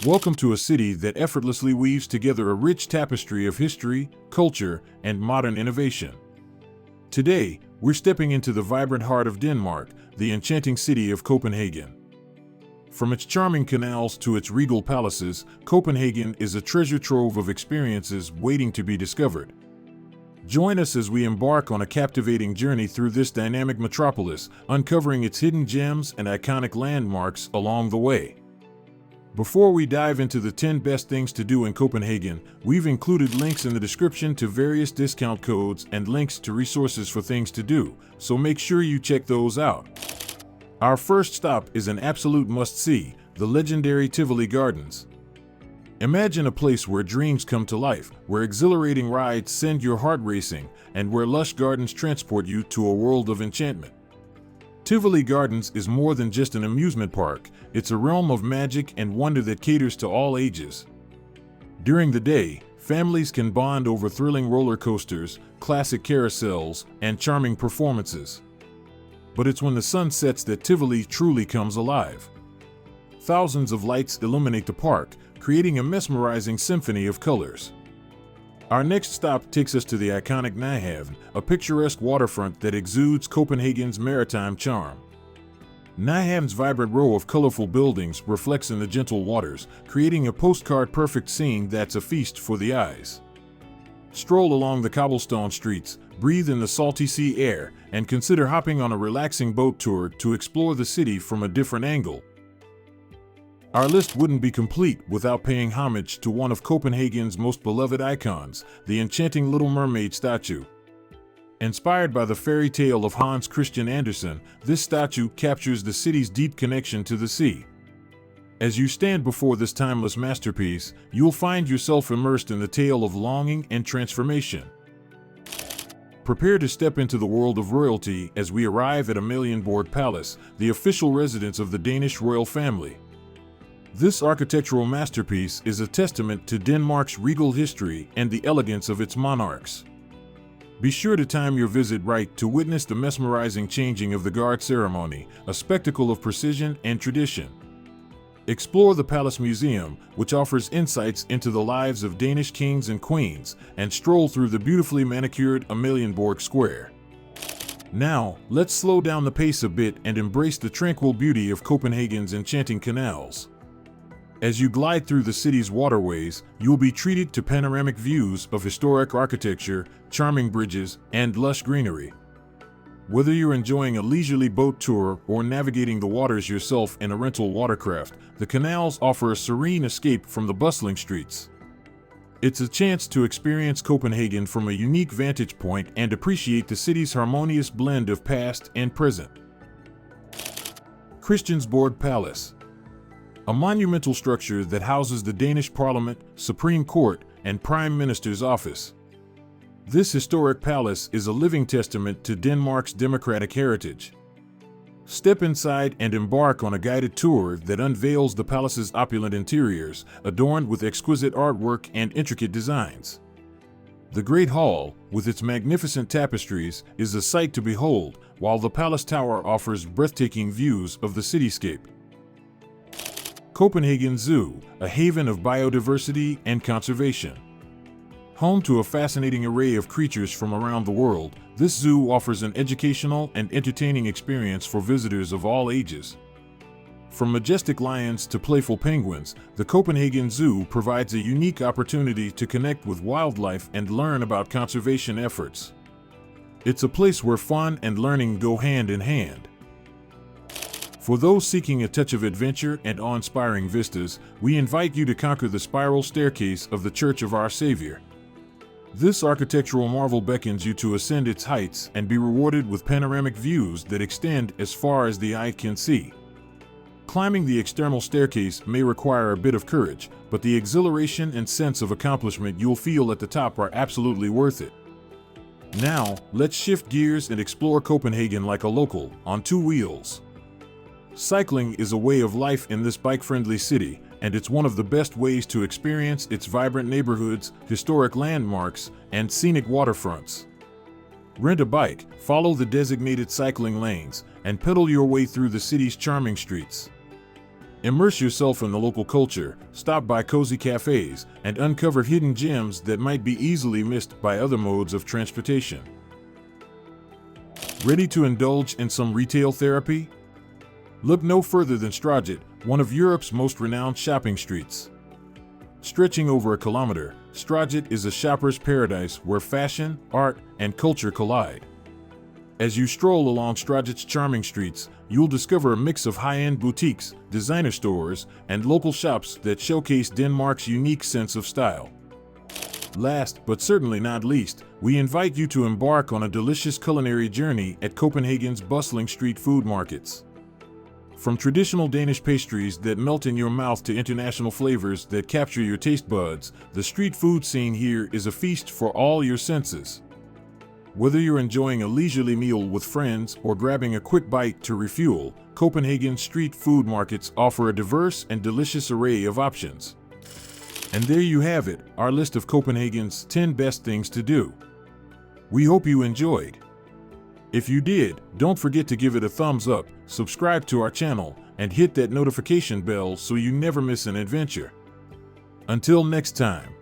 Welcome to a city that effortlessly weaves together a rich tapestry of history, culture, and modern innovation. Today, we're stepping into the vibrant heart of Denmark, the enchanting city of Copenhagen. From its charming canals to its regal palaces, Copenhagen is a treasure trove of experiences waiting to be discovered. Join us as we embark on a captivating journey through this dynamic metropolis, uncovering its hidden gems and iconic landmarks along the way. Before we dive into the 10 best things to do in Copenhagen, we've included links in the description to various discount codes and links to resources for things to do, so make sure you check those out. Our first stop is an absolute must-see, the legendary Tivoli Gardens. Imagine a place where dreams come to life, where exhilarating rides send your heart racing, and where lush gardens transport you to a world of enchantment. Tivoli Gardens is more than just an amusement park, it's a realm of magic and wonder that caters to all ages. During the day, families can bond over thrilling roller coasters, classic carousels, and charming performances. But it's when the sun sets that Tivoli truly comes alive. Thousands of lights illuminate the park, creating a mesmerizing symphony of colors. Our next stop takes us to the iconic Nyhavn, a picturesque waterfront that exudes Copenhagen's maritime charm. Nyhavn's vibrant row of colorful buildings reflects in the gentle waters, creating a postcard-perfect scene that's a feast for the eyes. Stroll along the cobblestone streets, breathe in the salty sea air, and consider hopping on a relaxing boat tour to explore the city from a different angle. Our list wouldn't be complete without paying homage to one of Copenhagen's most beloved icons, the enchanting Little Mermaid statue. Inspired by the fairy tale of Hans Christian Andersen, this statue captures the city's deep connection to the sea. As you stand before this timeless masterpiece, you'll find yourself immersed in the tale of longing and transformation. Prepare to step into the world of royalty as we arrive at Amalienborg Palace, the official residence of the Danish royal family. This architectural masterpiece is a testament to Denmark's regal history and the elegance of its monarchs. Be sure to time your visit right to witness the mesmerizing changing of the guard ceremony, a spectacle of precision and tradition. Explore the Palace Museum, which offers insights into the lives of Danish kings and queens, and stroll through the beautifully manicured Amalienborg Square. Now, let's slow down the pace a bit and embrace the tranquil beauty of Copenhagen's enchanting canals. As you glide through the city's waterways, you'll be treated to panoramic views of historic architecture, charming bridges, and lush greenery. Whether you're enjoying a leisurely boat tour or navigating the waters yourself in a rental watercraft, the canals offer a serene escape from the bustling streets. It's a chance to experience Copenhagen from a unique vantage point and appreciate the city's harmonious blend of past and present. Christiansborg Palace. A monumental structure that houses the Danish Parliament, Supreme Court, and Prime Minister's office. This historic palace is a living testament to Denmark's democratic heritage. Step inside and embark on a guided tour that unveils the palace's opulent interiors, adorned with exquisite artwork and intricate designs. The Great Hall, with its magnificent tapestries, is a sight to behold, while the Palace Tower offers breathtaking views of the cityscape. Copenhagen Zoo, a haven of biodiversity and conservation. Home to a fascinating array of creatures from around the world, this zoo offers an educational and entertaining experience for visitors of all ages. From majestic lions to playful penguins, the Copenhagen Zoo provides a unique opportunity to connect with wildlife and learn about conservation efforts. It's a place where fun and learning go hand in hand. For those seeking a touch of adventure and awe-inspiring vistas, we invite you to conquer the spiral staircase of the Church of Our Savior. This architectural marvel beckons you to ascend its heights and be rewarded with panoramic views that extend as far as the eye can see. Climbing the external staircase may require a bit of courage, but the exhilaration and sense of accomplishment you'll feel at the top are absolutely worth it. Now, let's shift gears and explore Copenhagen like a local, on two wheels. Cycling is a way of life in this bike-friendly city, and it's one of the best ways to experience its vibrant neighborhoods, historic landmarks, and scenic waterfronts. Rent a bike, follow the designated cycling lanes, and pedal your way through the city's charming streets. Immerse yourself in the local culture, stop by cozy cafes, and uncover hidden gems that might be easily missed by other modes of transportation. Ready to indulge in some retail therapy? Look no further than Stražet, one of Europe's most renowned shopping streets. Stretching over a kilometer, Stražet is a shopper's paradise where fashion, art, and culture collide. As you stroll along Stražet's charming streets, you'll discover a mix of high-end boutiques, designer stores, and local shops that showcase Denmark's unique sense of style. Last, but certainly not least, we invite you to embark on a delicious culinary journey at Copenhagen's bustling street food markets. From traditional Danish pastries that melt in your mouth to international flavors that capture your taste buds, the street food scene here is a feast for all your senses. Whether you're enjoying a leisurely meal with friends or grabbing a quick bite to refuel, Copenhagen's street food markets offer a diverse and delicious array of options. And there you have it, our list of Copenhagen's 10 best things to do. We hope you enjoyed. If you did, don't forget to give it a thumbs up, subscribe to our channel, and hit that notification bell so you never miss an adventure. Until next time.